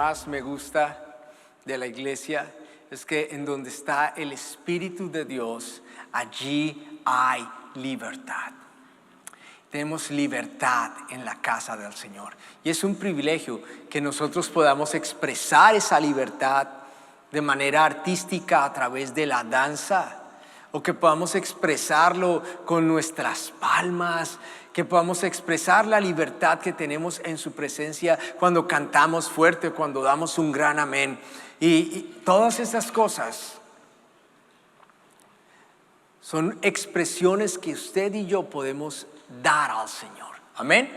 más me gusta de la iglesia es que en donde está el Espíritu de Dios, allí hay libertad. Tenemos libertad en la casa del Señor. Y es un privilegio que nosotros podamos expresar esa libertad de manera artística a través de la danza, o que podamos expresarlo con nuestras palmas, que podamos expresar la libertad que tenemos en su presencia cuando cantamos fuerte, cuando damos un gran amén. Y todas esas cosas son expresiones que usted y yo podemos dar al Señor. Amén.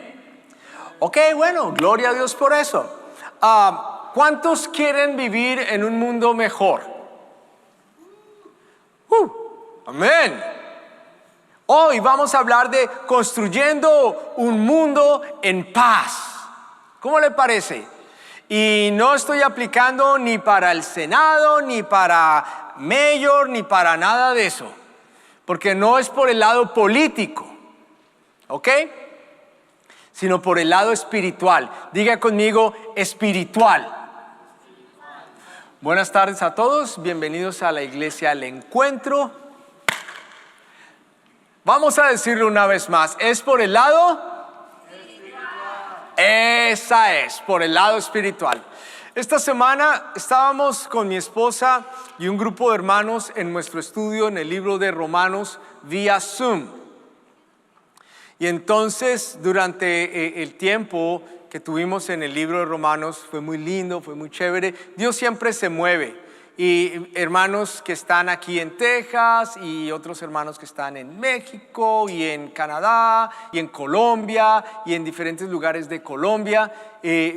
Ok, bueno, gloria a Dios por eso. ¿Cuántos quieren vivir en un mundo mejor? Amén. Hoy vamos a hablar de construyendo un mundo en paz. ¿Cómo le parece? Y no estoy aplicando ni para el Senado, ni para mayor, ni para nada de eso. Porque no es por el lado político, ¿ok? Sino por el lado espiritual. Diga conmigo, espiritual. Buenas tardes a todos, bienvenidos a la iglesia El Encuentro. Vamos a decirlo una vez más, ¿es por el lado? Esa es, por el lado espiritual. Esta semana estábamos con mi esposa y un grupo de hermanos en nuestro estudio en el libro de Romanos vía Zoom. Y entonces durante el tiempo que tuvimos en el libro de Romanos fue muy lindo, fue muy chévere. Dios siempre se mueve. Y hermanos que están aquí en Texas y otros hermanos que están en México y en Canadá y en Colombia y en diferentes lugares de Colombia,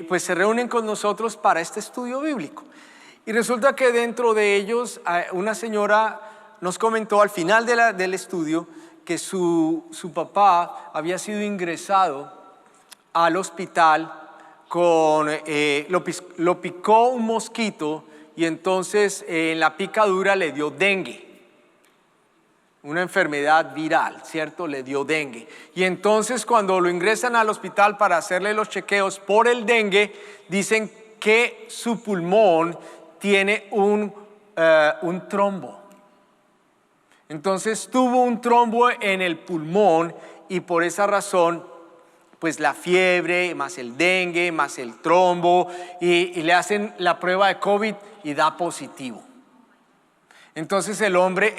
pues se reúnen con nosotros para este estudio bíblico. Y resulta que dentro de ellos una señora nos comentó al final del estudio que su papá había sido ingresado al hospital lo picó un mosquito. Y entonces en la picadura le dio dengue, una enfermedad viral, ¿cierto? Le dio dengue. Y entonces cuando lo ingresan al hospital para hacerle los chequeos por el dengue, dicen que su pulmón tiene un trombo. Entonces tuvo un trombo en el pulmón y por esa razón pues la fiebre, más el dengue, más el trombo, y le hacen la prueba de COVID y da positivo. Entonces el hombre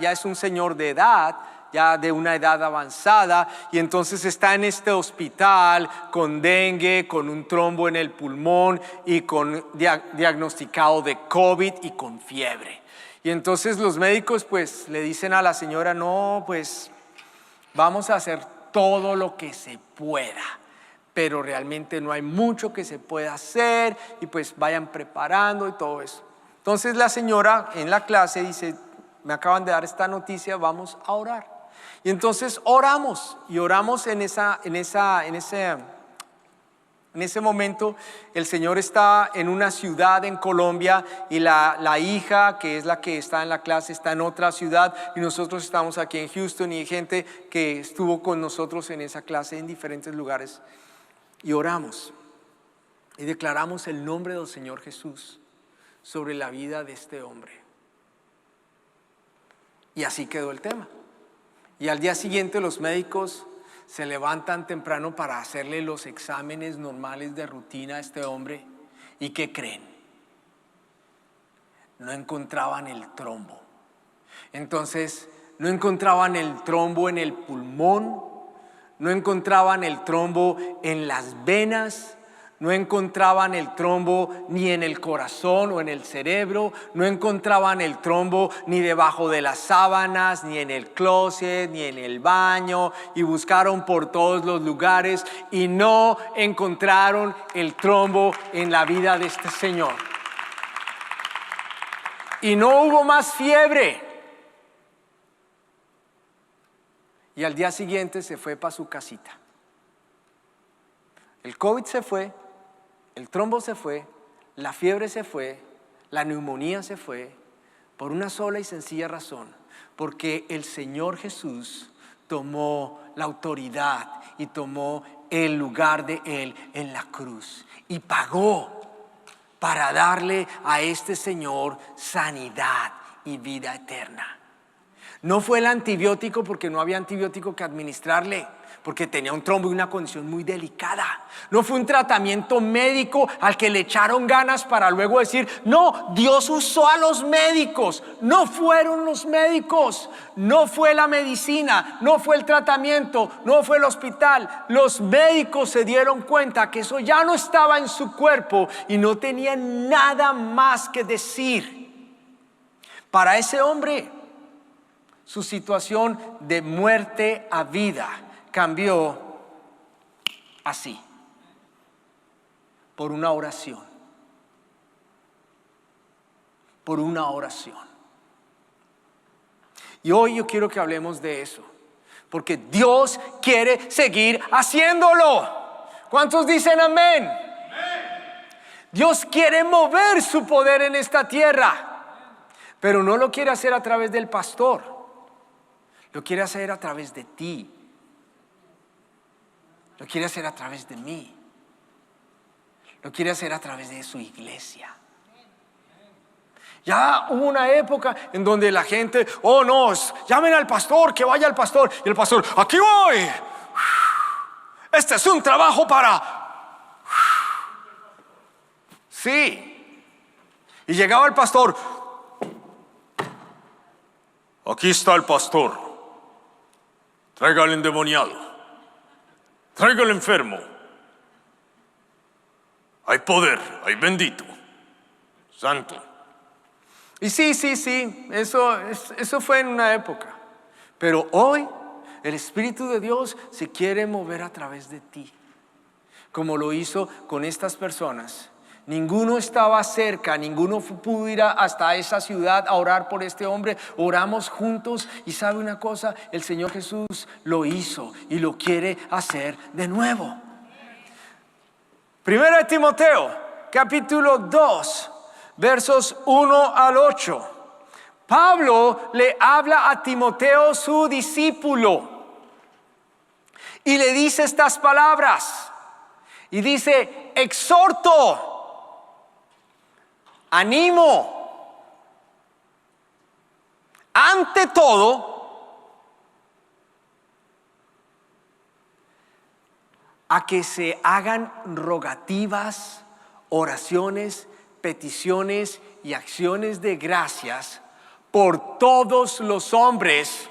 ya es un señor de edad, ya de una edad avanzada, y entonces está en este hospital con dengue, con un trombo en el pulmón y con diagnosticado de COVID y con fiebre. Y entonces los médicos pues le dicen a la señora, no, pues vamos a hacer todo lo que se pueda, pero realmente no hay mucho que se pueda hacer y pues vayan preparando y todo eso. Entonces la señora en la clase dice, me acaban de dar esta noticia, vamos a orar. Y entonces oramos y oramos en ese momento. El Señor está en una ciudad en Colombia y la hija, que es la que está en la clase, está en otra ciudad y nosotros estamos aquí en Houston y hay gente que estuvo con nosotros en esa clase en diferentes lugares. Y oramos y declaramos el nombre del Señor Jesús sobre la vida de este hombre. Y así quedó el tema. Y al día siguiente los médicos se levantan temprano para hacerle los exámenes normales de rutina a este hombre. ¿Y qué creen? No encontraban el trombo. Entonces, no encontraban el trombo en el pulmón, no encontraban el trombo en las venas, no encontraban el trombo ni en el corazón o en el cerebro, no encontraban el trombo ni debajo de las sábanas, ni en el closet, ni en el baño, y buscaron por todos los lugares y no encontraron el trombo en la vida de este señor. Y no hubo más fiebre. Y al día siguiente se fue para su casita. El COVID se fue. El trombo se fue, la fiebre se fue, la neumonía se fue, por una sola y sencilla razón, porque el Señor Jesús tomó la autoridad y tomó el lugar de Él en la cruz y pagó para darle a este señor sanidad y vida eterna. No fue el antibiótico, porque no había antibiótico que administrarle, porque tenía un trombo y una condición muy delicada. No fue un tratamiento médico al que le echaron ganas para luego decir, no, Dios usó a los médicos. No fueron los médicos, no fue la medicina, no fue el tratamiento, no fue el hospital. Los médicos se dieron cuenta que eso ya no estaba en su cuerpo y no tenían nada más que decir. Para ese hombre, su situación de muerte a vida cambió así, por una oración. Por una oración. Y hoy yo quiero que hablemos de eso, porque Dios quiere seguir haciéndolo. ¿Cuántos dicen amén? Dios quiere mover su poder en esta tierra, pero no lo quiere hacer a través del pastor, lo quiere hacer a través de ti. Lo quiere hacer a través de mí. Lo quiere hacer a través de su iglesia. Ya hubo una época en donde la gente, oh no, llamen al pastor, que vaya al pastor. Y el pastor, aquí voy. Este es un trabajo para... Sí. Y llegaba el pastor. Aquí está el pastor. Traiga al endemoniado. Traiga al enfermo. Hay poder, hay bendito, santo. Y sí, eso fue en una época. Pero hoy el Espíritu de Dios se quiere mover a través de ti, como lo hizo con estas personas. Ninguno estaba cerca, ninguno pudo ir hasta esa ciudad a orar por este hombre. Oramos juntos y ¿sabe una cosa? El Señor Jesús lo hizo y lo quiere hacer de nuevo. Primera de Timoteo, capítulo 2, versos 1 al 8. Pablo le habla a Timoteo, su discípulo, y le dice estas palabras. Y dice, exhorto, animo, ante todo, a que se hagan rogativas, oraciones, peticiones y acciones de gracias por todos los hombres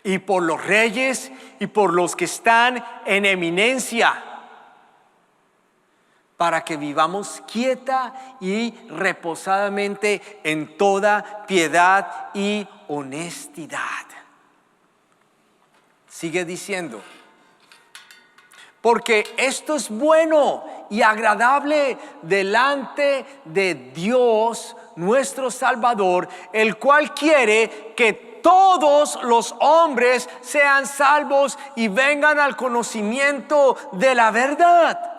y por los reyes y por los que están en eminencia, para que vivamos quieta y reposadamente en toda piedad y honestidad. Sigue diciendo, porque esto es bueno y agradable delante de Dios nuestro Salvador, el cual quiere que todos los hombres sean salvos y vengan al conocimiento de la verdad.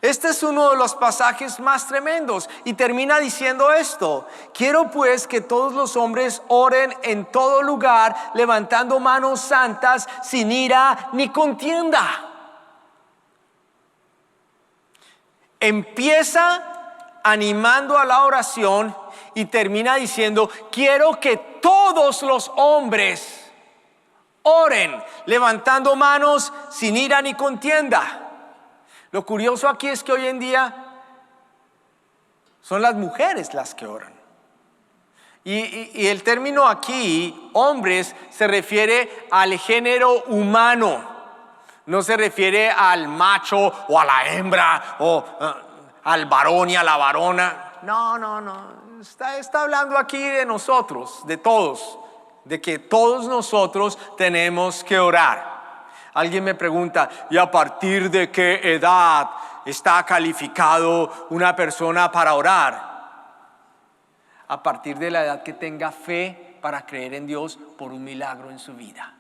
Este es uno de los pasajes más tremendos y termina diciendo esto: quiero pues que todos los hombres oren en todo lugar, levantando manos santas, sin ira ni contienda. Empieza animando a la oración y termina diciendo, quiero que todos los hombres oren, levantando manos, sin ira ni contienda. Lo curioso aquí es que hoy en día son las mujeres las que oran. Y el término aquí, hombres, se refiere al género humano. No se refiere al macho o a la hembra o al varón y a la varona. No. Está hablando aquí de nosotros, de todos. De que todos nosotros tenemos que orar. Alguien me pregunta, ¿y a partir de qué edad está calificado una persona para orar? A partir de la edad que tenga fe para creer en Dios por un milagro en su vida.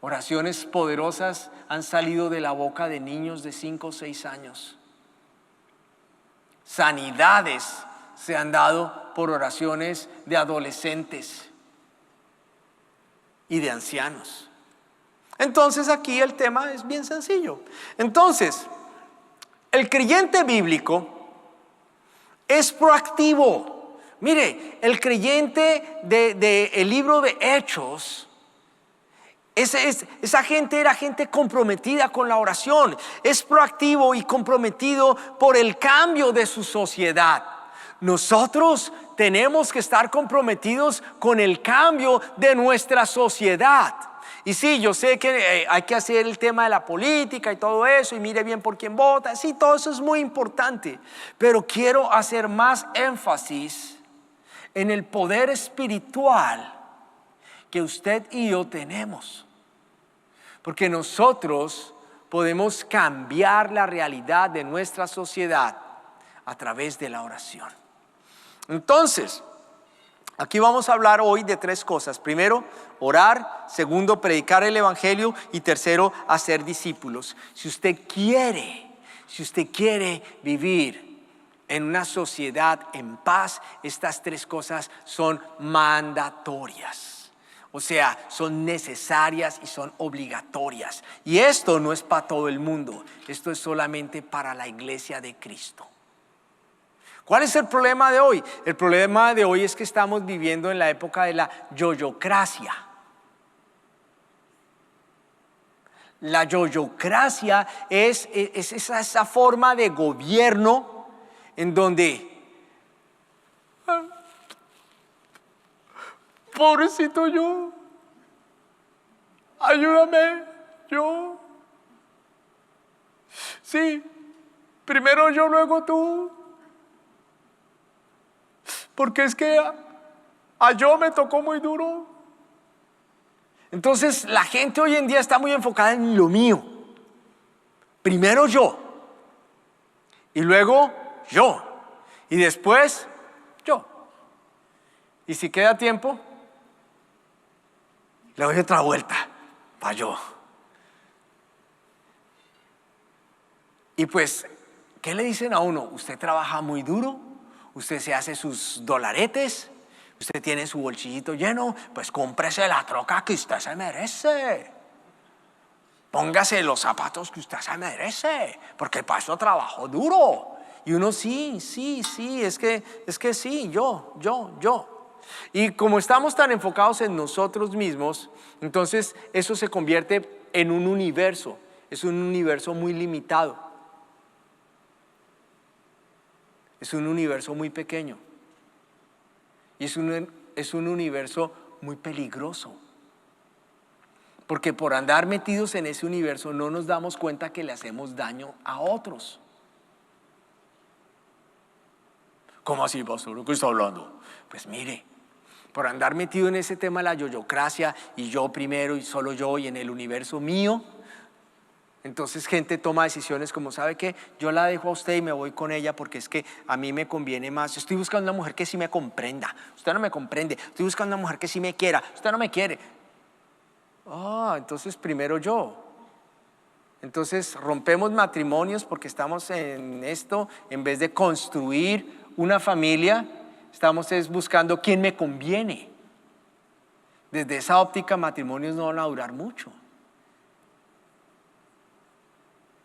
Oraciones poderosas han salido de la boca de niños de 5 o 6 años. Sanidades se han dado por oraciones de adolescentes y de ancianos. Entonces aquí el tema es bien sencillo. Entonces, El creyente bíblico es proactivo. Mire, el creyente del libro de Hechos, esa gente era gente comprometida con la oración. Es proactivo y comprometido por el cambio de su sociedad. Nosotros tenemos que estar comprometidos con el cambio de nuestra sociedad. Y sí, yo sé que hay que hacer el tema de la política y todo eso, y mire bien por quién vota. Sí, todo eso es muy importante. Pero quiero hacer más énfasis en el poder espiritual que usted y yo tenemos. Porque nosotros podemos cambiar la realidad de nuestra sociedad a través de la oración. Entonces, aquí vamos a hablar hoy de 3 cosas. Primero, orar. Segundo, predicar el evangelio. Y tercero, hacer discípulos. Si usted quiere vivir en una sociedad en paz, estas 3 cosas son mandatorias. O sea, son necesarias y son obligatorias. Y esto no es para todo el mundo. Esto es solamente para la iglesia de Cristo. ¿Cuál es el problema de hoy? El problema de hoy es que estamos viviendo en la época de la yoyocracia. La yoyocracia es esa forma de gobierno en donde pobrecito yo, ayúdame yo. Sí, primero yo, luego tú. Porque es que a yo me tocó muy duro. Entonces la gente hoy en día está muy enfocada en lo mío. Primero yo, y luego yo, y después yo. Y si queda tiempo, le doy otra vuelta para yo. Y pues, ¿qué le dicen a uno? Usted trabaja muy duro, usted se hace sus dolaretes, usted tiene su bolsillito lleno, pues cómprese la troca que usted se merece. Póngase los zapatos que usted se merece, porque para eso trabajó duro. Y uno sí, es que sí, yo. Y como estamos tan enfocados en nosotros mismos, entonces eso se convierte en un universo. Es un universo muy limitado. Es un universo muy pequeño. Y es un universo muy peligroso. Porque por andar metidos en ese universo no nos damos cuenta que le hacemos daño a otros. ¿Cómo así, pastor? ¿Qué está hablando? Pues mire, por andar metido en ese tema de la yoyocracia y yo primero y solo yo y en el universo mío, entonces gente toma decisiones como, ¿sabe qué? Yo la dejo a usted y me voy con ella porque es que a mí me conviene más. Yo estoy buscando una mujer que sí me comprenda. Usted no me comprende. Estoy buscando una mujer que sí me quiera. Usted no me quiere. Entonces primero yo. Entonces rompemos matrimonios porque estamos en esto, en vez de construir una familia, estamos buscando quién me conviene. Desde esa óptica, matrimonios no van a durar mucho.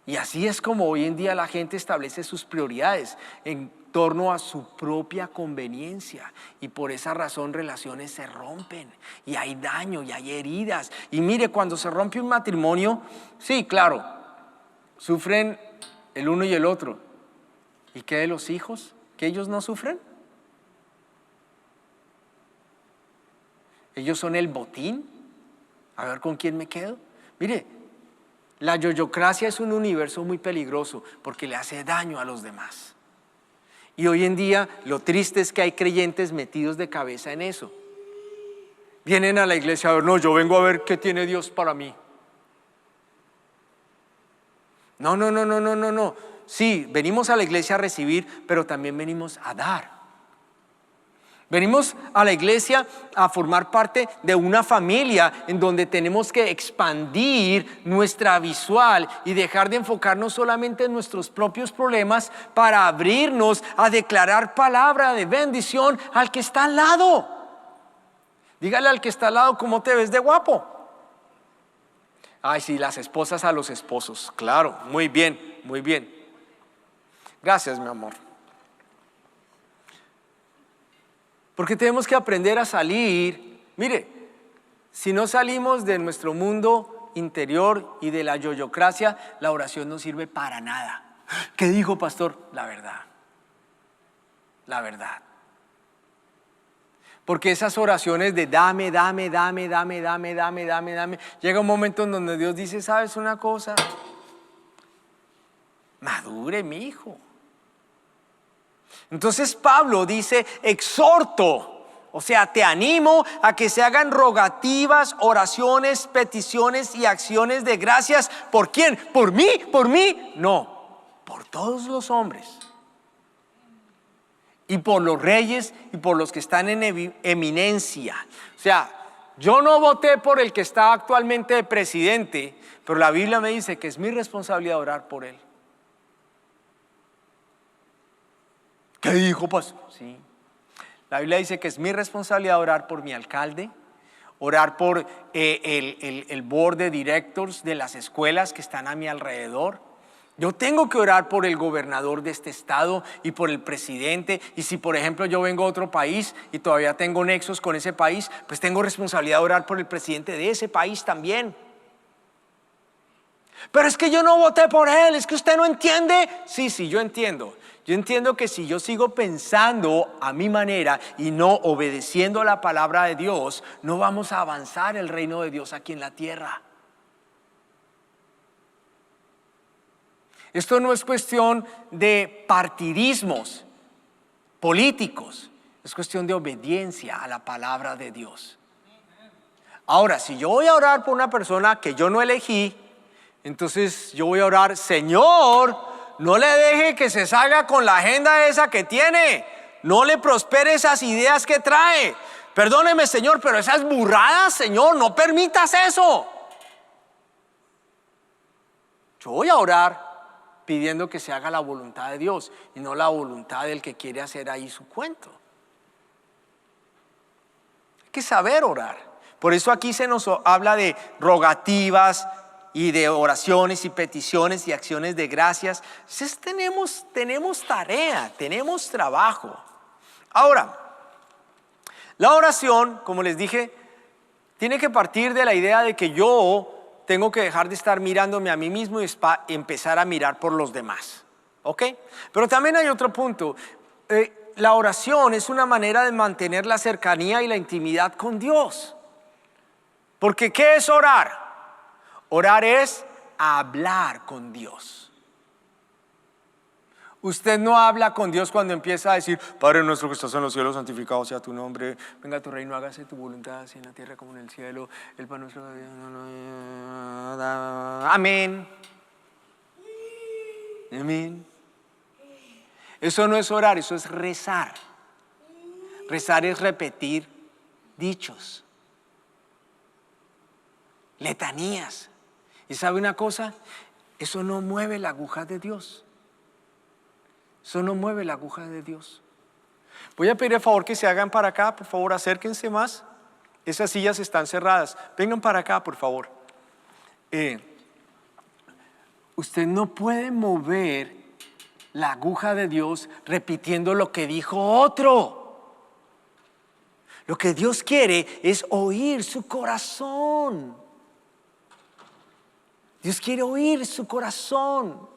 Y así es como hoy en día la gente establece sus prioridades en torno a su propia conveniencia. Y por esa razón relaciones se rompen y hay daño y hay heridas. Y mire, cuando se rompe un matrimonio, sí, claro, sufren el uno y el otro. ¿Y qué de los hijos? ¿Que ellos no sufren? Ellos son el botín. A ver con quién me quedo. Mire, la yoyocracia es un universo muy peligroso porque le hace daño a los demás. Y hoy en día lo triste es que hay creyentes metidos de cabeza en eso. Vienen a la iglesia a ver, no, yo vengo a ver qué tiene Dios para mí. No. Sí, venimos a la iglesia a recibir, pero también venimos a dar. Venimos a la iglesia a formar parte de una familia en donde tenemos que expandir nuestra visual y dejar de enfocarnos solamente en nuestros propios problemas para abrirnos a declarar palabra de bendición al que está al lado. Dígale al que está al lado, ¿cómo te ves de guapo? Ay, sí, las esposas a los esposos, claro, muy bien. Gracias, mi amor. Porque tenemos que aprender a salir. Mire, si no salimos de nuestro mundo interior y de la yoyocracia, la oración no sirve para nada. ¿Qué dijo, pastor? La verdad. La verdad. Porque esas oraciones de dame, llega un momento en donde Dios dice, ¿sabes una cosa? Madure, mi hijo. Entonces Pablo dice, exhorto, o sea, te animo a que se hagan rogativas, oraciones, peticiones y acciones de gracias. ¿Por quién? ¿Por mí? ¿Por mí? No, por todos los hombres. Y por los reyes y por los que están en eminencia. O sea, yo no voté por el que está actualmente de presidente, pero la Biblia me dice que es mi responsabilidad orar por él. ¿Qué dijo, pastor? Sí. La Biblia dice que es mi responsabilidad orar por mi alcalde, orar por el board de directors de las escuelas que están a mi alrededor. Yo tengo que orar por el gobernador de este estado y por el presidente. Y si, por ejemplo, yo vengo a otro país y todavía tengo nexos con ese país, pues tengo responsabilidad de orar por el presidente de ese país también. Pero es que yo no voté por él, es que usted no entiende. Sí, yo entiendo. Yo entiendo que si yo sigo pensando a mi manera y no obedeciendo la palabra de Dios, no vamos a avanzar el reino de Dios aquí en la tierra. Esto no es cuestión de partidismos políticos, es cuestión de obediencia a la palabra de Dios. Ahora, si yo voy a orar por una persona que yo no elegí, entonces yo voy a orar, Señor, no le deje que se salga con la agenda esa que tiene, no le prospere esas ideas que trae. Perdóneme, Señor, pero esas burradas, Señor, no permitas eso. Yo voy a orar pidiendo que se haga la voluntad de Dios y no la voluntad del que quiere hacer ahí su cuento. Hay que saber orar. Por eso aquí se nos habla de rogativas y de oraciones y peticiones y acciones de gracias. Entonces tenemos tarea, tenemos trabajo. Ahora, la oración, como les dije, tiene que partir de la idea de que yo tengo que dejar de estar mirándome a mí mismo y empezar a mirar por los demás. ¿Ok? Pero también hay otro punto. La oración es una manera de mantener la cercanía y la intimidad con Dios. Porque ¿qué es orar? Orar es hablar con Dios. Usted no habla con Dios cuando empieza a decir, Padre nuestro que estás en los cielos, santificado sea tu nombre, venga tu reino, hágase tu voluntad, así en la tierra como en el cielo, el pan nuestro. Amén. Amén. Eso no es orar, eso es rezar. Rezar es repetir dichos, letanías. ¿Y sabe una cosa? Eso no mueve la aguja de Dios. Eso no mueve la aguja de Dios. Voy a pedir el favor que se hagan para acá, por favor, acérquense más. Esas sillas están cerradas. Vengan para acá, por favor. Usted no puede mover la aguja de Dios repitiendo lo que dijo otro. Lo que Dios quiere es oír su corazón. Dios quiere oír su corazón.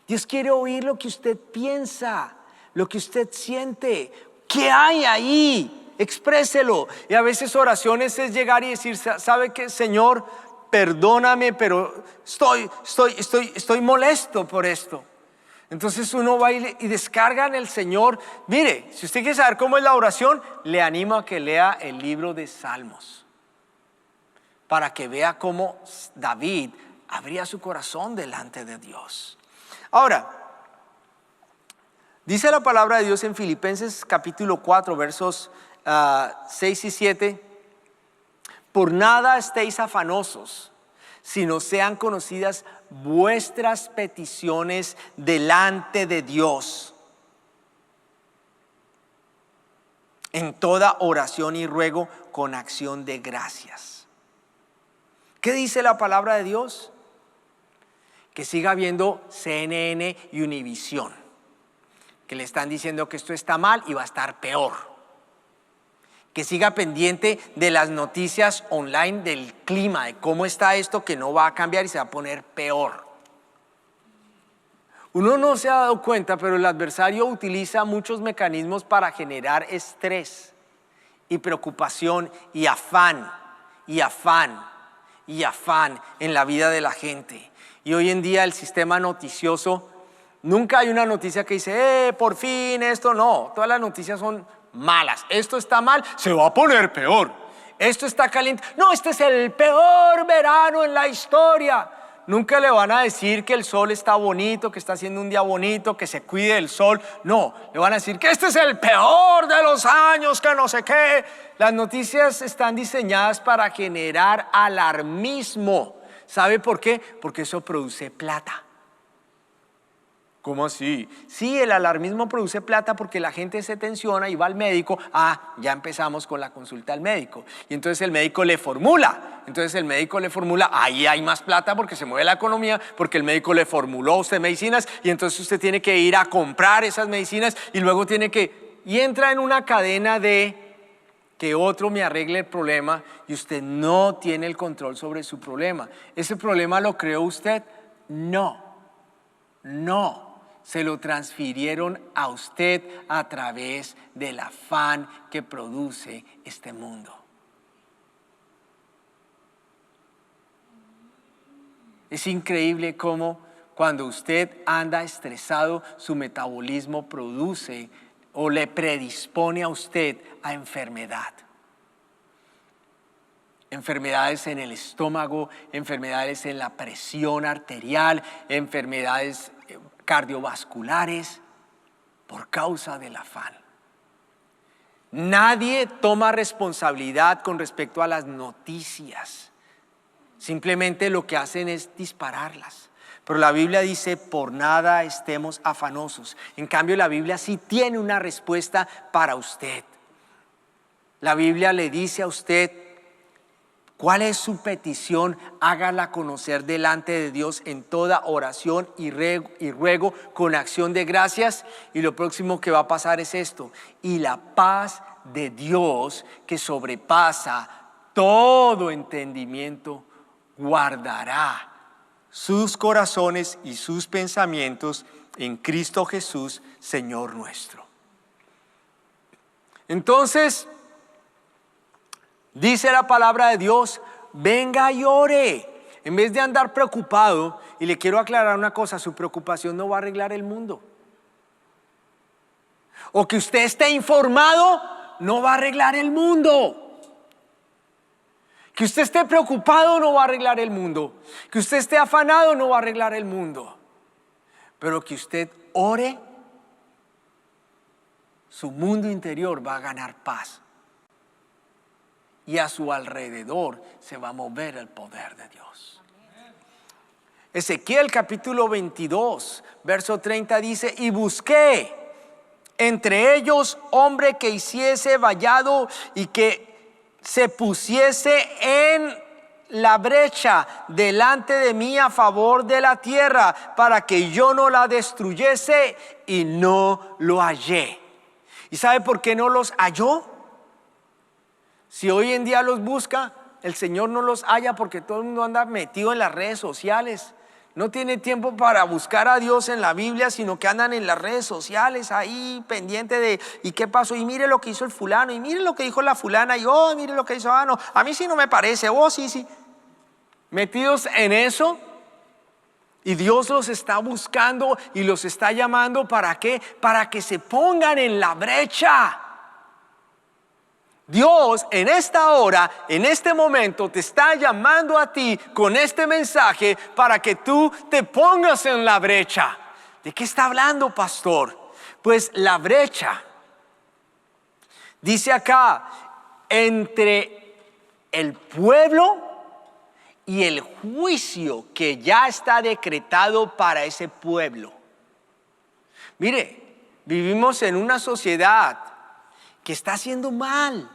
Dios quiere oír lo que usted piensa, lo que usted siente. ¿Qué hay ahí? Expréselo. Y a veces oraciones es llegar y decir, ¿sabe qué, Señor? Perdóname, pero estoy molesto por esto. Entonces uno va y descarga en el Señor. Mire, si usted quiere saber cómo es la oración, le animo a que lea el libro de Salmos, para que vea cómo David abría su corazón delante de Dios. Ahora, dice la palabra de Dios en Filipenses capítulo 4, versos 6 y 7. Por nada estéis afanosos, sino sean conocidas vuestras peticiones delante de Dios, en toda oración y ruego con acción de gracias. ¿Qué dice la palabra de Dios? Que siga habiendo CNN y Univisión. que le están diciendo que esto está mal y va a estar peor. Que siga pendiente de las noticias online del clima, de cómo está esto, que no va a cambiar y se va a poner peor. Uno no se ha dado cuenta, pero el adversario utiliza muchos mecanismos para generar estrés y preocupación y afán, y afán, y afán en la vida de la gente. Y hoy en día el sistema noticioso, nunca hay una noticia que dice, por fin esto, no. Todas las noticias son malas. Esto está mal, se va a poner peor. Esto está caliente. No, este es el peor verano en la historia. Nunca le van a decir que el sol está bonito, que está haciendo un día bonito, que se cuide del sol. No, le van a decir que este es el peor de los años, que no sé qué. Las noticias están diseñadas para generar alarmismo. ¿Sabe por qué? Porque eso produce plata. ¿Cómo así? Sí, el alarmismo produce plata porque la gente se tensiona y va al médico. Ya empezamos con la consulta al médico. Y entonces el médico le formula. Ahí hay más plata porque se mueve la economía, porque el médico le formuló a usted medicinas y entonces usted tiene que ir a comprar esas medicinas y luego y entra en una cadena de que otro me arregle el problema y usted no tiene el control sobre su problema. ¿Ese problema lo creó usted? No. Se lo transfirieron a usted a través del afán que produce este mundo. Es increíble cómo cuando usted anda estresado, su metabolismo produce o le predispone a usted a enfermedad. Enfermedades en el estómago, enfermedades en la presión arterial, enfermedades cardiovasculares por causa del afán. Nadie toma responsabilidad con respecto a las noticias. Simplemente lo que hacen es dispararlas. Pero la Biblia dice, por nada estemos afanosos. En cambio, la Biblia sí tiene una respuesta para usted. La Biblia le dice a usted, ¿cuál es su petición? Hágala conocer delante de Dios en toda oración y ruego con acción de gracias. Y lo próximo que va a pasar es esto. Y la paz de Dios, que sobrepasa todo entendimiento, guardará sus corazones y sus pensamientos en Cristo Jesús, Señor nuestro. Entonces, dice la palabra de Dios, venga y ore. En vez de andar preocupado, y le quiero aclarar una cosa, su preocupación no va a arreglar el mundo. O que usted esté informado, no va a arreglar el mundo. Que usted esté preocupado no va a arreglar el mundo. Que usted esté afanado no va a arreglar el mundo. Pero que usted ore, su mundo interior va a ganar paz. Y a su alrededor se va a mover el poder de Dios. Ezequiel capítulo 22, verso 30 dice, y busqué entre ellos hombre que hiciese vallado y que se pusiese en la brecha delante de mí a favor de la tierra para que yo no la destruyese, y no lo hallé. ¿Y sabe por qué no los halló? Si hoy en día los busca, el Señor no los halla porque todo el mundo anda metido en las redes sociales. No tiene tiempo para buscar a Dios en la Biblia, sino que andan en las redes sociales ahí pendiente de ¿y qué pasó? Y mire lo que hizo el fulano, y mire lo que dijo la fulana, y mire lo que hizo, no, a mí sí no me parece, sí. Metidos en eso, y Dios los está buscando y los está llamando, ¿para qué? Para que se pongan en la brecha. Dios en esta hora, en este momento, te está llamando a ti con este mensaje para que tú te pongas en la brecha. ¿De qué está hablando, pastor? Pues la brecha, dice acá, entre el pueblo y el juicio que ya está decretado para ese pueblo. Mire, vivimos en una sociedad que está haciendo mal,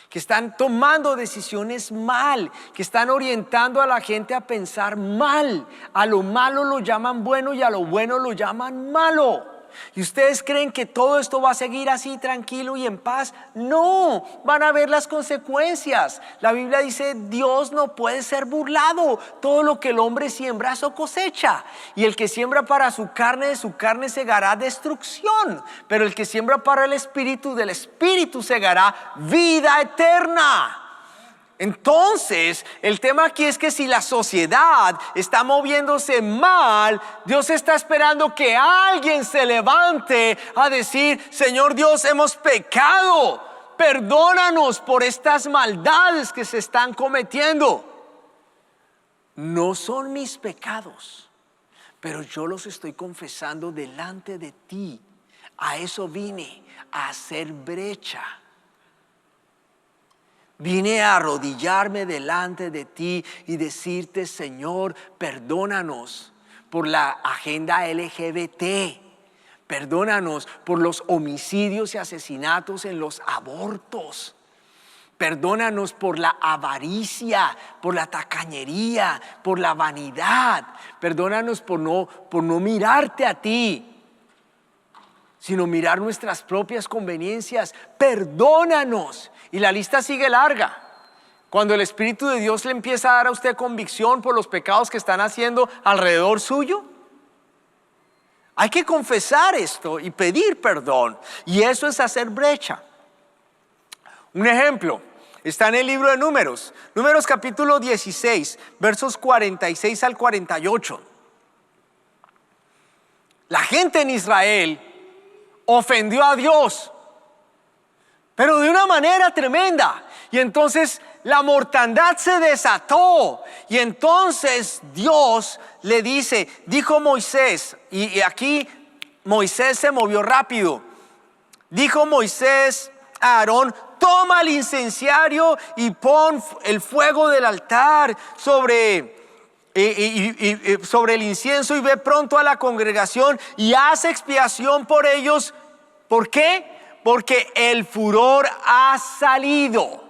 que están tomando decisiones mal, que están orientando a la gente a pensar mal. A lo malo lo llaman bueno y a lo bueno lo llaman malo. ¿Y ustedes creen que todo esto va a seguir así tranquilo y en paz? No, van a ver las consecuencias. La Biblia dice, Dios no puede ser burlado. Todo lo que el hombre siembra, eso cosecha. Y el que siembra para su carne, de su carne segará destrucción. Pero el que siembra para el Espíritu, del Espíritu segará vida eterna. Entonces, el tema aquí es que si la sociedad está moviéndose mal, Dios está esperando que alguien se levante a decir, Señor Dios, hemos pecado, perdónanos por estas maldades que se están cometiendo. No son mis pecados, pero yo los estoy confesando delante de ti. A eso vine, a hacer brecha. Vine a arrodillarme delante de ti y decirte, Señor, perdónanos por la agenda LGBT. Perdónanos por los homicidios y asesinatos en los abortos. Perdónanos por la avaricia, por la tacañería, por la vanidad. Perdónanos por no mirarte a ti, sino mirar nuestras propias conveniencias. Perdónanos. Y la lista sigue larga. Cuando el Espíritu de Dios le empieza a dar a usted convicción por los pecados que están haciendo alrededor suyo, hay que confesar esto y pedir perdón. Y eso es hacer brecha. Un ejemplo está en el libro de Números. Números capítulo 16, versos 46 al 48. La gente en Israel ofendió a Dios, pero de una manera tremenda. Y entonces la mortandad se desató. Y entonces Dios le dijo Moisés, y aquí Moisés se movió rápido. Dijo Moisés a Aarón, toma el incenciario y pon el fuego del altar sobre el incienso y ve pronto a la congregación y haz expiación por ellos. ¿Por qué? Porque el furor ha salido.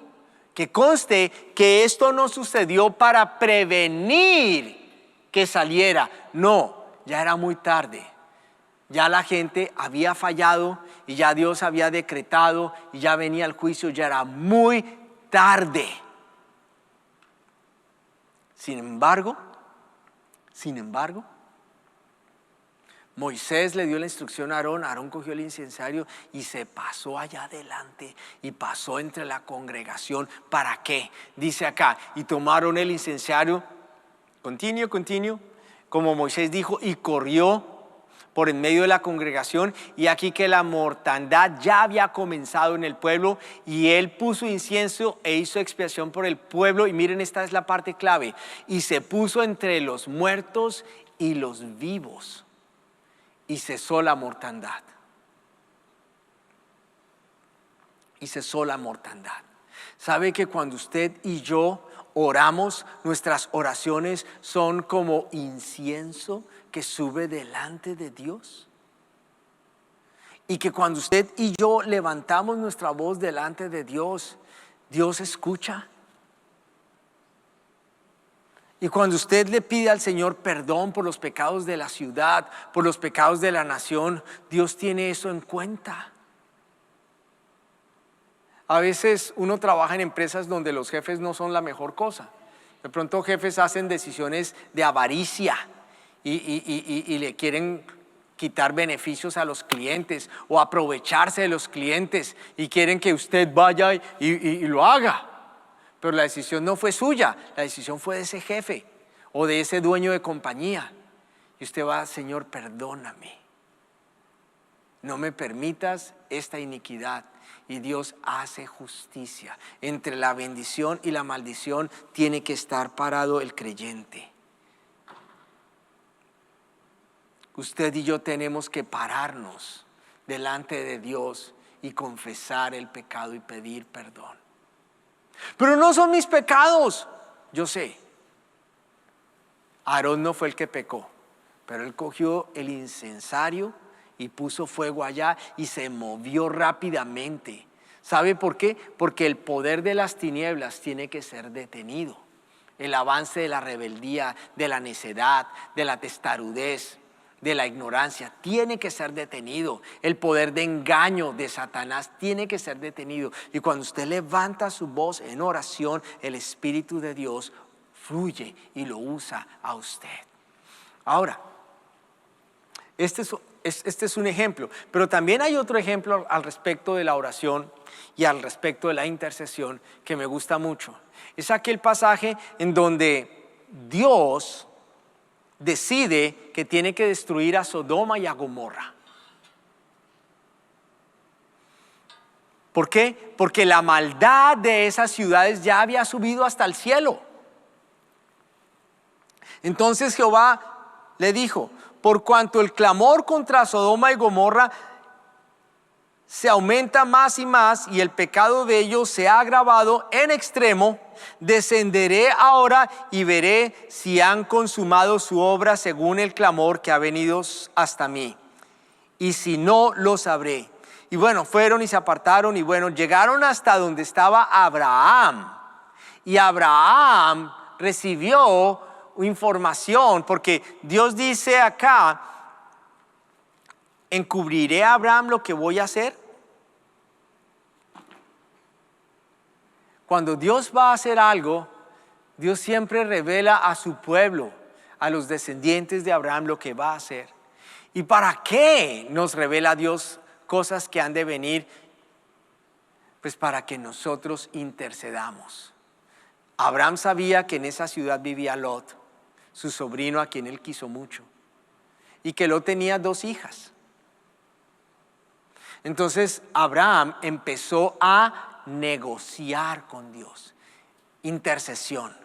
Que conste que esto no sucedió para prevenir que saliera. No, ya era muy tarde. Ya la gente había fallado y ya Dios había decretado y ya venía el juicio, ya era muy tarde. Sin embargo, Moisés le dio la instrucción a Aarón. Aarón cogió el incensario y se pasó allá adelante y pasó entre la congregación. ¿Para qué? Dice acá, y tomaron el incensario, continuo, como Moisés dijo, y corrió por en medio de la congregación. Y aquí que la mortandad ya había comenzado en el pueblo, y él puso incienso e hizo expiación por el pueblo. Y miren, esta es la parte clave: y se puso entre los muertos y los vivos, y cesó la mortandad. Y cesó la mortandad. ¿Sabe que cuando usted y yo oramos, nuestras oraciones son como incienso que sube delante de Dios? Y que cuando usted y yo levantamos nuestra voz delante de Dios, Dios escucha. Y cuando usted le pide al Señor perdón por los pecados de la ciudad, por los pecados de la nación, Dios tiene eso en cuenta. A veces uno trabaja en empresas donde los jefes no son la mejor cosa. De pronto jefes hacen decisiones de avaricia y le quieren quitar beneficios a los clientes o aprovecharse de los clientes y quieren que usted vaya y lo haga. Pero la decisión no fue suya, la decisión fue de ese jefe o de ese dueño de compañía. Y usted va, Señor, perdóname. No me permitas esta iniquidad. Y Dios hace justicia. Entre la bendición y la maldición tiene que estar parado el creyente. Usted y yo tenemos que pararnos delante de Dios y confesar el pecado y pedir perdón. Pero no son mis pecados. Yo sé, Aarón no fue el que pecó, pero él cogió el incensario y puso fuego allá y se movió rápidamente. ¿Sabe por qué? Porque el poder de las tinieblas tiene que ser detenido. El avance de la rebeldía, de la necedad, de la testarudez, de la ignorancia tiene que ser detenido. El poder de engaño de Satanás tiene que ser detenido. Y cuando usted levanta su voz en oración, el Espíritu de Dios fluye y lo usa a usted. Ahora, este es un ejemplo, pero también hay otro ejemplo al respecto de la oración y al respecto de la intercesión que me gusta mucho. Es aquel pasaje en donde Dios decide que tiene que destruir a Sodoma y a Gomorra. ¿Por qué? Porque la maldad de esas ciudades ya había subido hasta el cielo. Entonces Jehová le dijo: por cuanto el clamor contra Sodoma y Gomorra se aumenta más y más, y el pecado de ellos se ha agravado en extremo, descenderé ahora y veré si han consumado su obra según el clamor que ha venido hasta mí, y si no, lo sabré. Y bueno, fueron y se apartaron, y bueno, llegaron hasta donde estaba Abraham, y Abraham recibió información, porque Dios dice acá: ¿encubriré a Abraham lo que voy a hacer? Cuando Dios va a hacer algo, Dios siempre revela a su pueblo, a los descendientes de Abraham, lo que va a hacer. ¿Y para qué nos revela Dios cosas que han de venir? Pues para que nosotros intercedamos. Abraham sabía que en esa ciudad vivía Lot, su sobrino a quien él quiso mucho, y que Lot tenía 2 hijas. Entonces Abraham empezó a negociar con Dios, intercesión.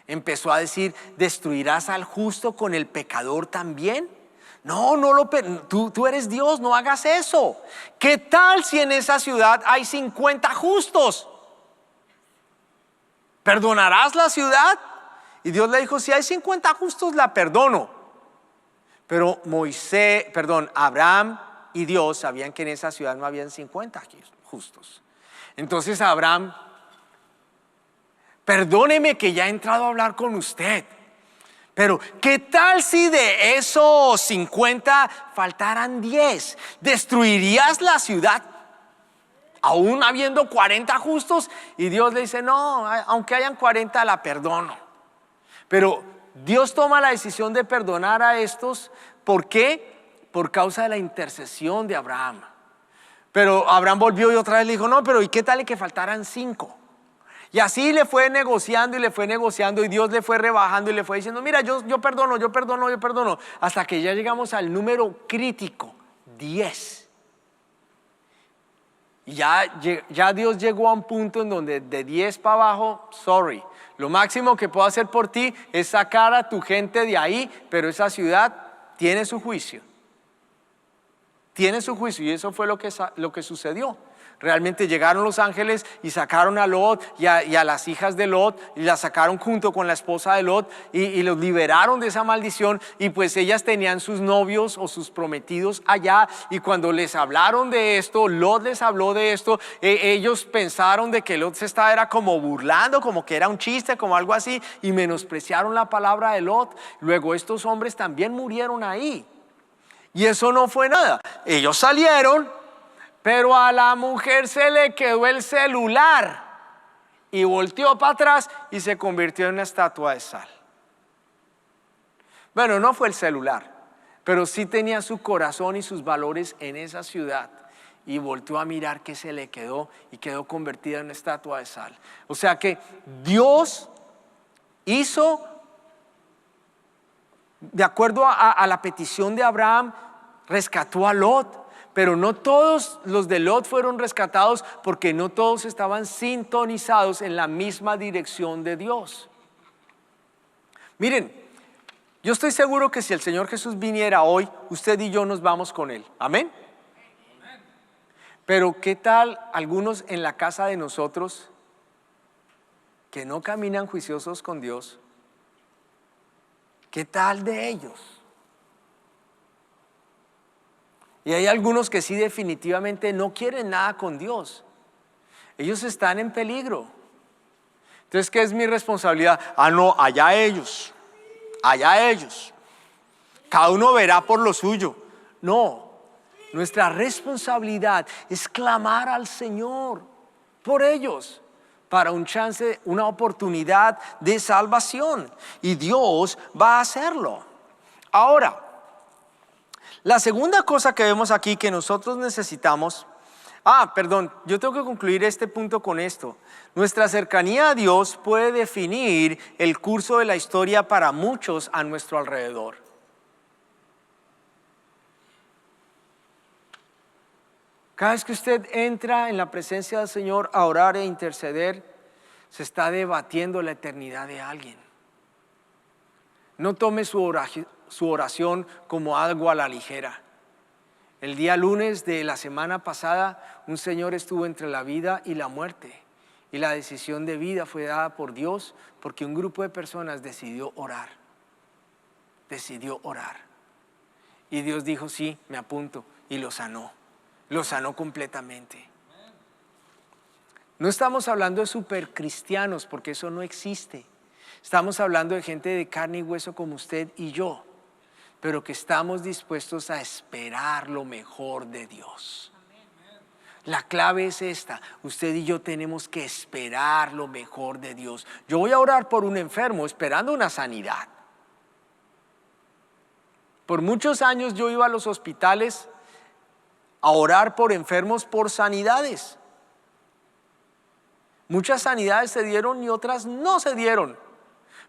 Empezó a decir: ¿destruirás al justo con el pecador también? No, tú eres Dios, no hagas eso. ¿Qué tal si en esa ciudad hay 50 justos? ¿Perdonarás la ciudad? Y Dios le dijo: si hay 50 justos, la perdono. Pero Abraham y Dios sabían que en esa ciudad no habían 50 justos. Entonces Abraham: perdóneme que ya he entrado a hablar con usted, pero ¿qué tal si de esos 50 faltaran 10? ¿Destruirías la ciudad aún habiendo 40 justos? Y Dios le dice: no, aunque hayan 40, la perdono. Pero Dios toma la decisión de perdonar a estos. ¿Por qué? Por causa de la intercesión de Abraham. Pero Abraham volvió y otra vez le dijo: no, pero ¿y qué tal que faltaran 5? Y así le fue negociando y Dios le fue rebajando y le fue diciendo: mira, yo perdono, hasta que ya llegamos al número crítico, 10. Y ya Dios llegó a un punto en donde de 10 para abajo, sorry, lo máximo que puedo hacer por ti es sacar a tu gente de ahí, pero esa ciudad tiene su juicio. Tiene su juicio, y eso fue lo que sucedió. Realmente llegaron los ángeles y sacaron a Lot y a las hijas de Lot, y las sacaron junto con la esposa de Lot, y los liberaron de esa maldición. Y pues ellas tenían sus novios o sus prometidos allá, y cuando les hablaron de esto, Lot les habló de esto, ellos pensaron de que Lot se era como burlando, como que era un chiste, como algo así, y menospreciaron la palabra de Lot. Luego estos hombres también murieron ahí. Y eso no fue nada. Ellos salieron, pero a la mujer se le quedó el celular y volteó para atrás y se convirtió en una estatua de sal. Bueno, no fue el celular, pero sí tenía su corazón y sus valores en esa ciudad. Y volteó a mirar qué se le quedó y quedó convertida en una estatua de sal. O sea que Dios hizo, de acuerdo a la petición de Abraham, rescató a Lot, pero no todos los de Lot fueron rescatados, porque no todos estaban sintonizados en la misma dirección de Dios. Miren, yo estoy seguro que si el Señor Jesús viniera hoy, usted y yo nos vamos con Él. Amén. Pero ¿qué tal algunos en la casa de nosotros que no caminan juiciosos con Dios? ¿Qué tal de ellos? Y hay algunos que sí definitivamente no quieren nada con Dios. Ellos están en peligro. Entonces, ¿qué es mi responsabilidad? No, allá ellos. cada uno verá por lo suyo. No, nuestra responsabilidad es clamar al Señor por ellos, para un chance, una oportunidad de salvación. Y Dios va a hacerlo. Ahora, la segunda cosa que vemos aquí que nosotros necesitamos, yo tengo que concluir este punto con esto. Nuestra cercanía a Dios puede definir el curso de la historia para muchos a nuestro alrededor. Cada vez que usted entra en la presencia del Señor a orar e interceder, se está debatiendo la eternidad de alguien. No tome su oración como algo a la ligera. El día lunes de la semana pasada, un señor estuvo entre la vida y la muerte. Y la decisión de vida fue dada por Dios porque un grupo de personas decidió orar. Decidió orar. Y Dios dijo, sí, me apunto. Y lo sanó. Lo sanó completamente. No estamos hablando de supercristianos porque eso no existe. Estamos hablando de gente de carne y hueso como usted y yo, pero que estamos dispuestos a esperar lo mejor de Dios. La clave es esta: usted y yo tenemos que esperar lo mejor de Dios. Yo voy a orar por un enfermo esperando una sanidad. Por muchos años yo iba a los hospitales a orar por enfermos por sanidades. Muchas sanidades se dieron y otras no se dieron.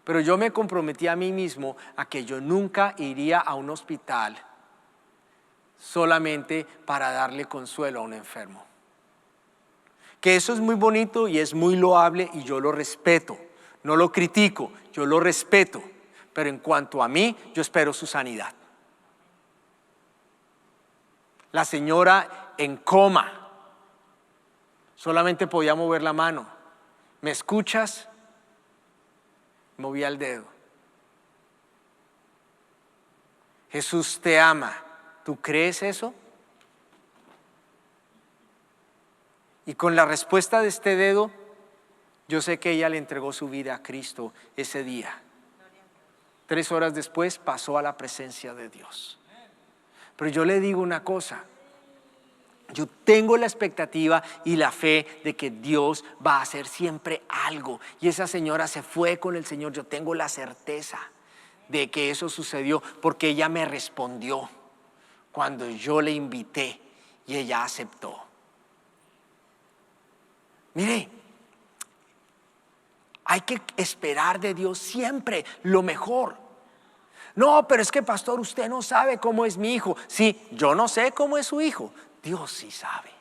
Pero yo me comprometí a mí mismo a que yo nunca iría a un hospital solamente para darle consuelo a un enfermo. Que eso es muy bonito y es muy loable y yo lo respeto. No lo critico, yo lo respeto. Pero en cuanto a mí, yo espero su sanidad. La señora en coma solamente podía mover la mano. ¿Me escuchas? Movía el dedo. Jesús te ama. ¿Tú crees eso? Y con la respuesta de este dedo, yo sé que ella le entregó su vida a Cristo ese día. 3 horas después pasó a la presencia de Dios. Pero yo le digo una cosa: yo tengo la expectativa y la fe de que Dios va a hacer siempre algo. Y esa señora se fue con el Señor. Yo tengo la certeza de que eso sucedió porque ella me respondió cuando yo le invité y ella aceptó. Mire, hay que esperar de Dios siempre lo mejor. No, pero es que pastor, usted no sabe cómo es mi hijo. Sí, yo no sé cómo es su hijo. Dios sí sabe.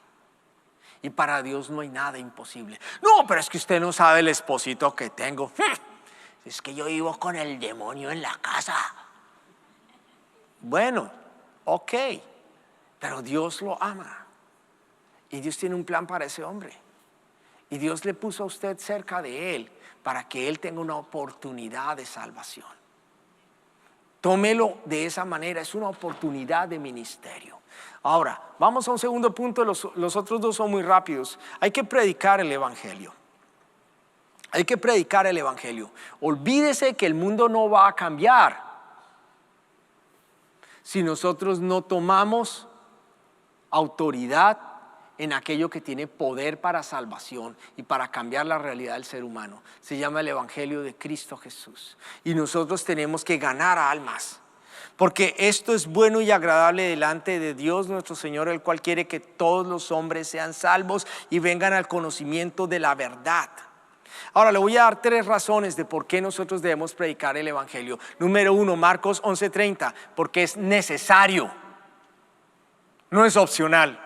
Y para Dios no hay nada imposible. No, pero es que usted no sabe el esposito que tengo. Es que yo vivo con el demonio en la casa. Bueno, ok, pero Dios lo ama. Y Dios tiene un plan para ese hombre. Y Dios le puso a usted cerca de él para que él tenga una oportunidad de salvación. Tómelo de esa manera, es una oportunidad de ministerio. Ahora, vamos a un segundo punto, los otros dos son muy rápidos. Hay que predicar el evangelio. Hay que predicar el evangelio. Olvídese que el mundo no va a cambiar si nosotros no tomamos autoridad en aquello que tiene poder para salvación y para cambiar la realidad del ser humano. Se llama el evangelio de Cristo Jesús. Y nosotros tenemos que ganar almas. Porque esto es bueno y agradable delante de Dios nuestro Señor, el cual quiere que todos los hombres sean salvos y vengan al conocimiento de la verdad. Ahora le voy a dar 3 razones de por qué nosotros debemos predicar el evangelio. Número 1, Marcos 11:30, porque es necesario. No es opcional.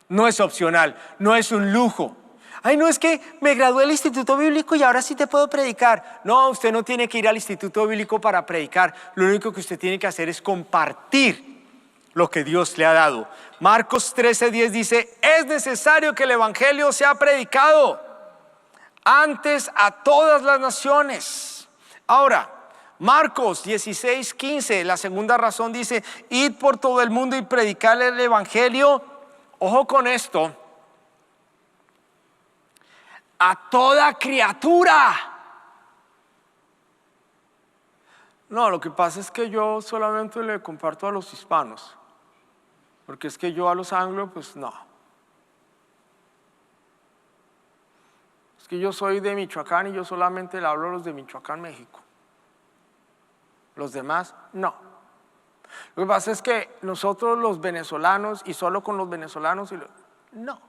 No es opcional, no es un lujo. Ay, no, es que me gradué del Instituto Bíblico y ahora sí te puedo predicar. No, usted no tiene que ir al Instituto Bíblico para predicar. Lo único que usted tiene que hacer es compartir lo que Dios le ha dado. Marcos 13:10 dice: es necesario que el evangelio sea predicado antes a todas las naciones. Ahora, Marcos 16:15, la segunda razón dice: id por todo el mundo y predicar el evangelio. Ojo con esto: a toda criatura. No, lo que pasa es que yo solamente le comparto a los hispanos, porque es que yo a los anglos, pues no. Es que yo soy de Michoacán y yo solamente le hablo a los de Michoacán, México. Los demás, no. Lo que pasa es que nosotros los venezolanos, y solo con los venezolanos, no.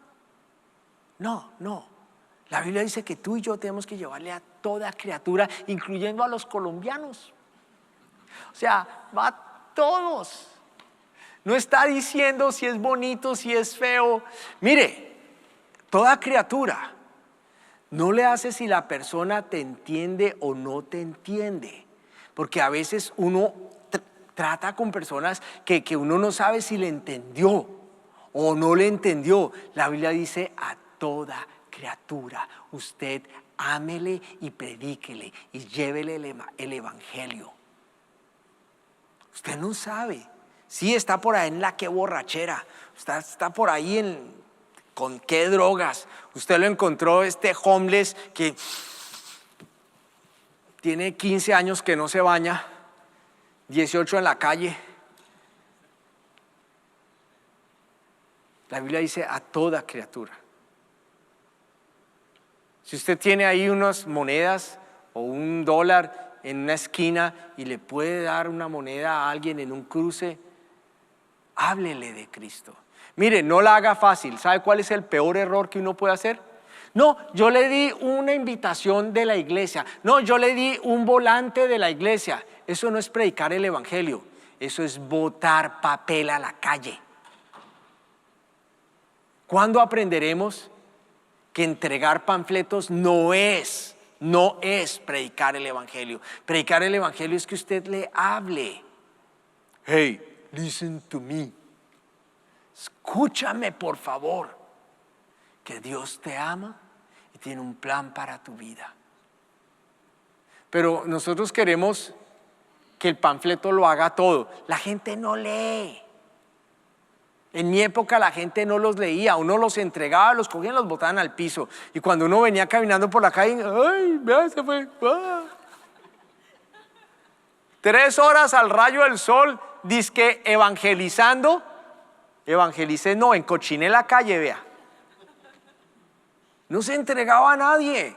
La Biblia dice que tú y yo tenemos que llevarle a toda criatura, incluyendo a los colombianos. O sea, va a todos. No está diciendo si es bonito, si es feo. Mire, toda criatura. No le hace si la persona te entiende o no te entiende. Porque a veces uno trata con personas que uno no sabe si le entendió o no le entendió. La Biblia dice a toda criatura, usted ámele y predíquele y llévele el evangelio. Usted no sabe. Sí, está por ahí en la que borrachera, está por ahí con qué drogas. Usted lo encontró, homeless que tiene 15 años que no se baña, 18 en la calle. La Biblia dice a toda criatura. Si usted tiene ahí unas monedas o $1 en una esquina y le puede dar una moneda a alguien en un cruce, háblele de Cristo. Mire, no la haga fácil. ¿Sabe cuál es el peor error que uno puede hacer? No, yo le di una invitación de la iglesia. No, yo le di un volante de la iglesia. Eso no es predicar el evangelio. Eso es botar papel a la calle. ¿Cuándo aprenderemos que entregar panfletos no es predicar el evangelio? Predicar el evangelio es que usted le hable. Hey, listen to me. Escúchame, por favor, que Dios te ama y tiene un plan para tu vida. Pero nosotros queremos que el panfleto lo haga todo. La gente no lee. En mi época la gente no los leía, uno los entregaba, los cogían, los botaban al piso. Y cuando uno venía caminando por la calle, ¡ay, vea, se fue! ¡Ah! 3 horas al rayo del sol, dizque evangelizando. Evangelicé, no, encochiné la calle, vea. No se entregaba a nadie.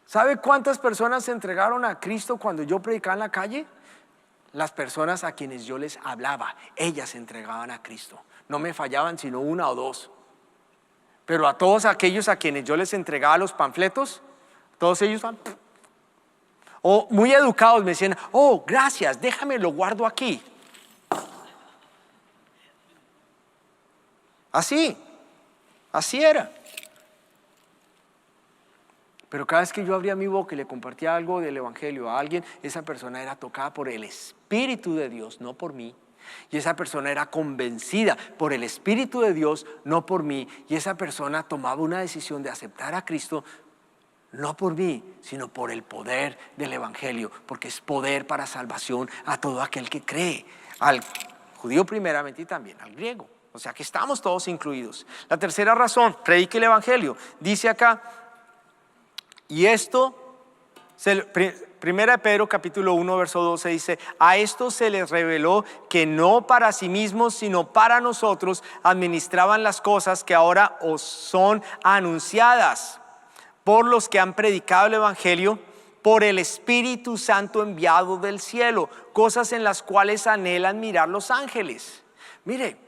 ¿Sabe cuántas personas se entregaron a Cristo cuando yo predicaba en la calle? Las personas a quienes yo les hablaba, ellas se entregaban a Cristo. No me fallaban sino 1 o 2. Pero a todos aquellos a quienes yo les entregaba los panfletos, todos ellos van, o muy educados me decían, oh, gracias, déjame, lo guardo aquí. Así era. Pero cada vez que yo abría mi boca y le compartía algo del evangelio a alguien, esa persona era tocada por el Espíritu de Dios, no por mí. Y esa persona era convencida por el Espíritu de Dios, no por mí. Y esa persona tomaba una decisión de aceptar a Cristo, no por mí, sino por el poder del evangelio, porque es poder para salvación a todo aquel que cree, al judío primeramente y también al griego. O sea que estamos todos incluidos. La tercera razón, predique el evangelio. Dice acá, y esto, Primera de Pedro capítulo 1 verso 12 dice, a esto se les reveló que no para sí mismos sino para nosotros administraban las cosas que ahora os son anunciadas por los que han predicado el evangelio por el Espíritu Santo enviado del cielo, cosas en las cuales anhelan mirar los ángeles. Mire,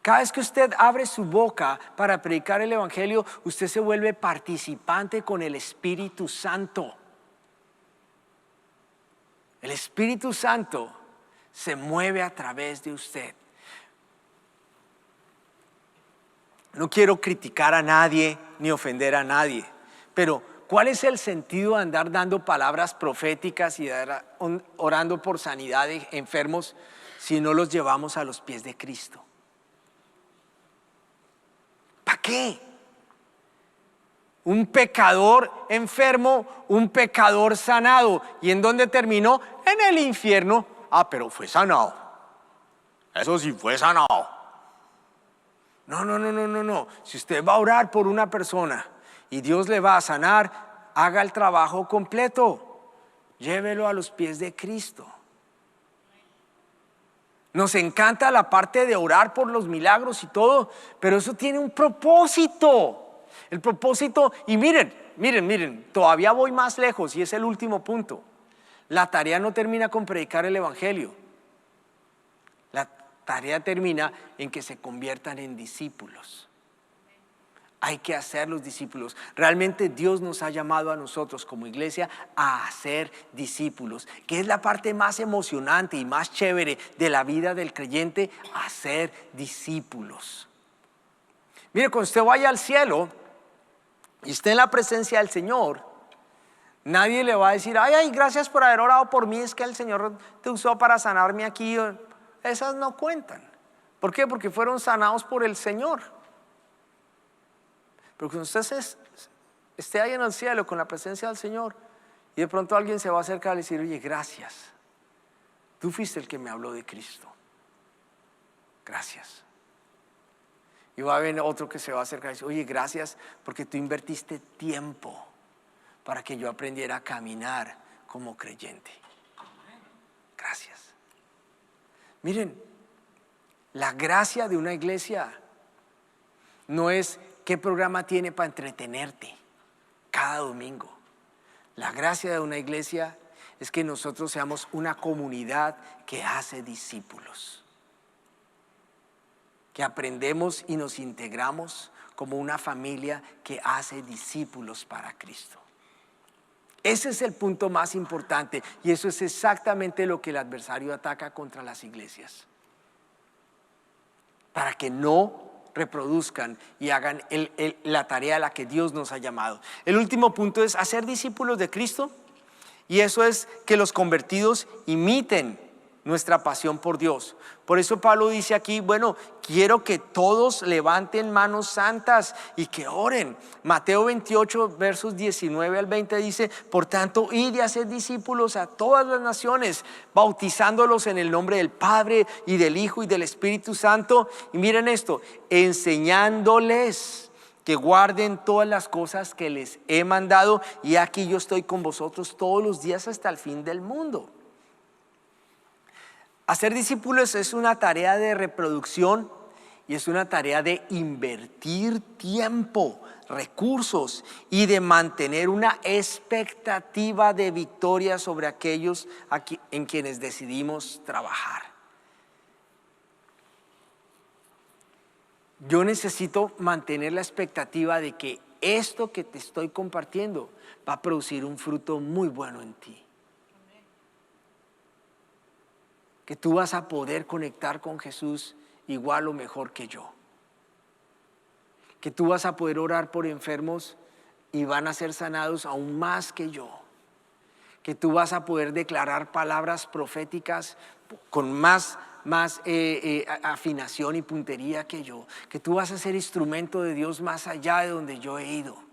cada vez que usted abre su boca para predicar el evangelio, usted se vuelve participante con el Espíritu Santo. El Espíritu Santo se mueve a través de usted. No quiero criticar a nadie ni ofender a nadie, pero ¿cuál es el sentido de andar dando palabras proféticas y de orando por sanidad de enfermos si no los llevamos a los pies de Cristo? ¿Para qué? Un pecador enfermo, un pecador sanado. ¿Y en dónde terminó? En el infierno. Ah, pero fue sanado. Eso sí fue sanado. No. Si usted va a orar por una persona y Dios le va a sanar, haga el trabajo completo. llévelo a los pies de Cristo. Nos encanta la parte de orar por los milagros y todo, pero eso tiene un propósito. El propósito, y miren, todavía voy más lejos y es el último punto. La tarea no termina con predicar el evangelio. La tarea termina en que se conviertan en discípulos. Hay que hacer los discípulos. Realmente Dios nos ha llamado a nosotros como iglesia a hacer discípulos, que es la parte más emocionante y más chévere de la vida del creyente, hacer discípulos. Mire, cuando usted vaya al cielo y esté en la presencia del Señor, nadie le va a decir, ay, gracias por haber orado por mí, es que el Señor te usó para sanarme aquí. Esas no cuentan. ¿Por qué? Porque fueron sanados por el Señor. Pero cuando usted esté ahí en el cielo con la presencia del Señor y de pronto alguien se va a acercar y decir, oye, gracias, tú fuiste el que me habló de Cristo, gracias. Y va a haber otro que se va a acercar y decir, oye, gracias porque tú invertiste tiempo para que yo aprendiera a caminar como creyente. Gracias. Miren, la gracia de una iglesia no es qué programa tiene para entretenerte cada domingo. La gracia de una iglesia es que nosotros seamos una comunidad que hace discípulos, que aprendemos y nos integramos como una familia que hace discípulos para Cristo. Ese es el punto más importante y eso es exactamente lo que el adversario ataca contra las iglesias, para que no reproduzcan y hagan la tarea a la que Dios nos ha llamado. El último punto es hacer discípulos de Cristo, y eso es que los convertidos imiten nuestra pasión por Dios. Por eso Pablo dice aquí, bueno, quiero que todos levanten manos santas y que oren. Mateo 28 versos 19 al 20 dice, por tanto, id y haced discípulos a todas las naciones, bautizándolos en el nombre del Padre y del Hijo y del Espíritu Santo. Y miren esto, enseñándoles que guarden todas las cosas que les he mandado, y aquí yo estoy con vosotros todos los días hasta el fin del mundo. Hacer discípulos es una tarea de reproducción y es una tarea de invertir tiempo, recursos y de mantener una expectativa de victoria sobre aquellos en quienes decidimos trabajar. Yo necesito mantener la expectativa de que esto que te estoy compartiendo va a producir un fruto muy bueno en ti. Que tú vas a poder conectar con Jesús igual o mejor que yo. Que tú vas a poder orar por enfermos y van a ser sanados aún más que yo. Que tú vas a poder declarar palabras proféticas con más afinación y puntería que yo. Que tú vas a ser instrumento de Dios más allá de donde yo he ido.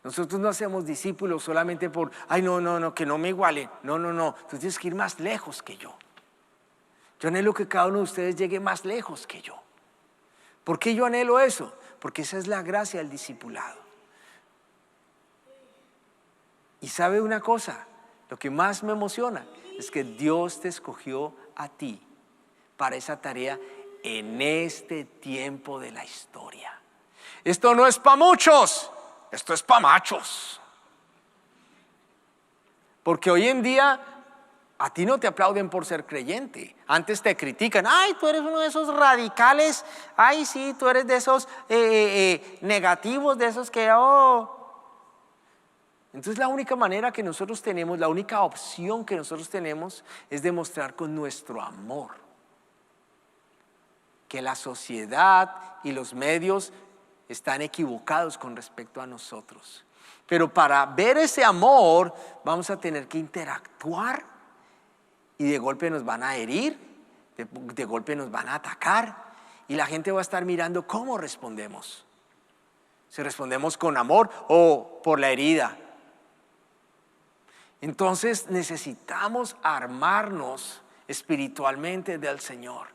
Nosotros no hacemos discípulos solamente por, ay, no, que no me iguale. No, tú tienes que ir más lejos que yo. Yo anhelo que cada uno de ustedes llegue más lejos que yo. ¿Por qué yo anhelo eso? Porque esa es la gracia del discipulado. Y sabe una cosa, lo que más me emociona es que Dios te escogió a ti para esa tarea en este tiempo de la historia. Esto no es para muchos. Esto es para machos. Porque hoy en día a ti no te aplauden por ser creyente. Antes te critican. Ay, tú eres uno de esos radicales. Ay, sí, tú eres de esos negativos, de esos que... Entonces la única manera que nosotros tenemos, la única opción que nosotros tenemos es demostrar con nuestro amor que la sociedad y los medios están equivocados con respecto a nosotros. Pero para ver ese amor vamos a tener que interactuar y de golpe nos van a herir, de golpe nos van a atacar y la gente va a estar mirando cómo respondemos. Si respondemos con amor o por la herida. Entonces necesitamos armarnos espiritualmente del Señor.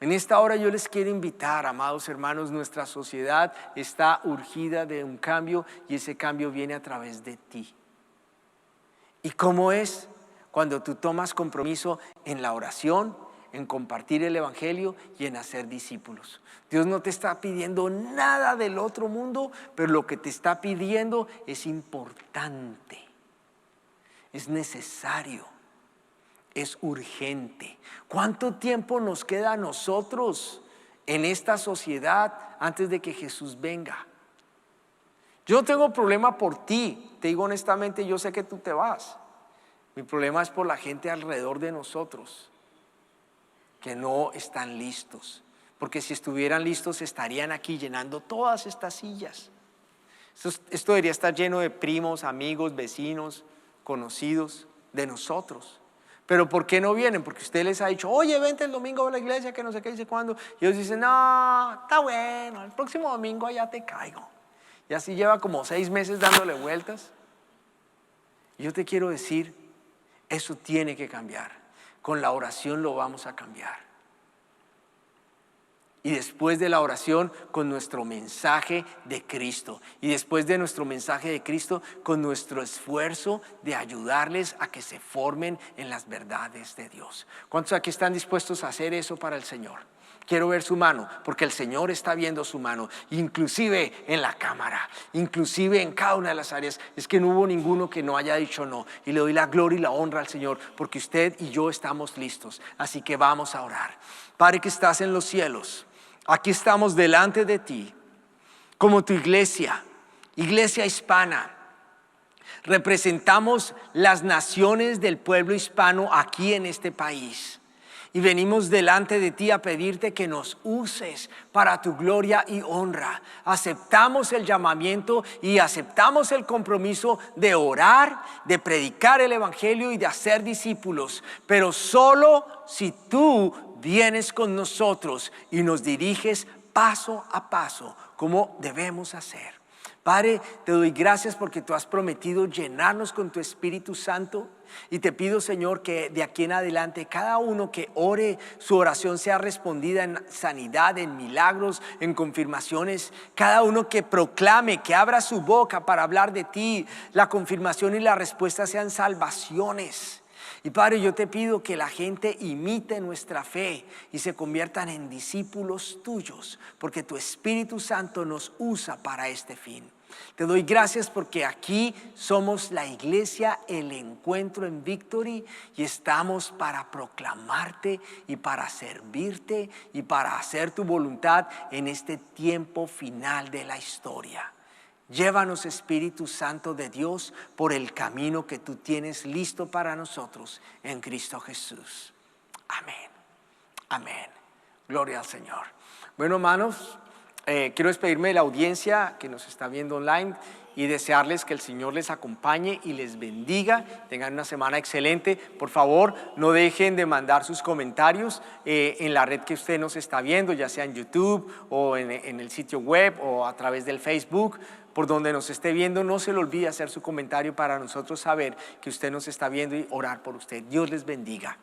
En esta hora yo les quiero invitar, amados hermanos, nuestra sociedad está urgida de un cambio y ese cambio viene a través de ti. ¿Y cómo es? Cuando tú tomas compromiso en la oración, en compartir el evangelio y en hacer discípulos. Dios no te está pidiendo nada del otro mundo, pero lo que te está pidiendo es importante, es necesario, es urgente. ¿Cuánto tiempo nos queda a nosotros en esta sociedad antes de que Jesús venga? Yo no tengo problema por ti, te digo honestamente, yo sé que tú te vas. Mi problema es por la gente alrededor de nosotros que no están listos, porque si estuvieran listos estarían aquí llenando todas estas sillas. Esto debería estar lleno de primos, amigos, vecinos, conocidos de nosotros. Pero ¿por qué no vienen? Porque usted les ha dicho, oye, vente el domingo a la iglesia, que no sé qué, dice cuándo. Y ellos dicen, no, está bueno, el próximo domingo allá te caigo. Y así lleva como 6 meses dándole vueltas. Y yo te quiero decir, eso tiene que cambiar. Con la oración lo vamos a cambiar. Y después de la oración, con nuestro mensaje de Cristo. Y después de nuestro mensaje de Cristo, con nuestro esfuerzo de ayudarles a que se formen en las verdades de Dios. ¿Cuántos aquí están dispuestos a hacer eso para el Señor? Quiero ver su mano, porque el Señor está viendo su mano, inclusive en la cámara, inclusive en cada una de las áreas. Es que no hubo ninguno que no haya dicho no. Y le doy la gloria y la honra al Señor, porque usted y yo estamos listos. Así que vamos a orar. Padre que estás en los cielos, aquí estamos delante de ti, como tu iglesia, iglesia hispana. Representamos las naciones del pueblo hispano aquí en este país. Y venimos delante de ti a pedirte que nos uses para tu gloria y honra. Aceptamos el llamamiento y aceptamos el compromiso de orar, de predicar el evangelio y de hacer discípulos. Pero solo si tú vienes con nosotros y nos diriges paso a paso como debemos hacer. Padre, te doy gracias porque tú has prometido llenarnos con tu Espíritu Santo. Y te pido, Señor, que de aquí en adelante cada uno que ore, su oración sea respondida en sanidad, en milagros, en confirmaciones. Cada uno que proclame, que abra su boca para hablar de ti, la confirmación y la respuesta sean salvaciones. Y Padre, yo te pido que la gente imite nuestra fe y se conviertan en discípulos tuyos, porque tu Espíritu Santo nos usa para este fin. Te doy gracias porque aquí somos la iglesia, el encuentro en Victory, y estamos para proclamarte y para servirte y para hacer tu voluntad en este tiempo final de la historia. Llévanos, Espíritu Santo de Dios, por el camino que tú tienes listo para nosotros en Cristo Jesús. Amén. Amén. Gloria al Señor. Bueno, hermanos, quiero despedirme de la audiencia que nos está viendo online y desearles que el Señor les acompañe y les bendiga. Tengan una semana excelente. Por favor, no dejen de mandar sus comentarios en la red que usted nos está viendo, ya sea en YouTube o en el sitio web o a través del Facebook. Por donde nos esté viendo, no se le olvide hacer su comentario para nosotros saber que usted nos está viendo y orar por usted. Dios les bendiga.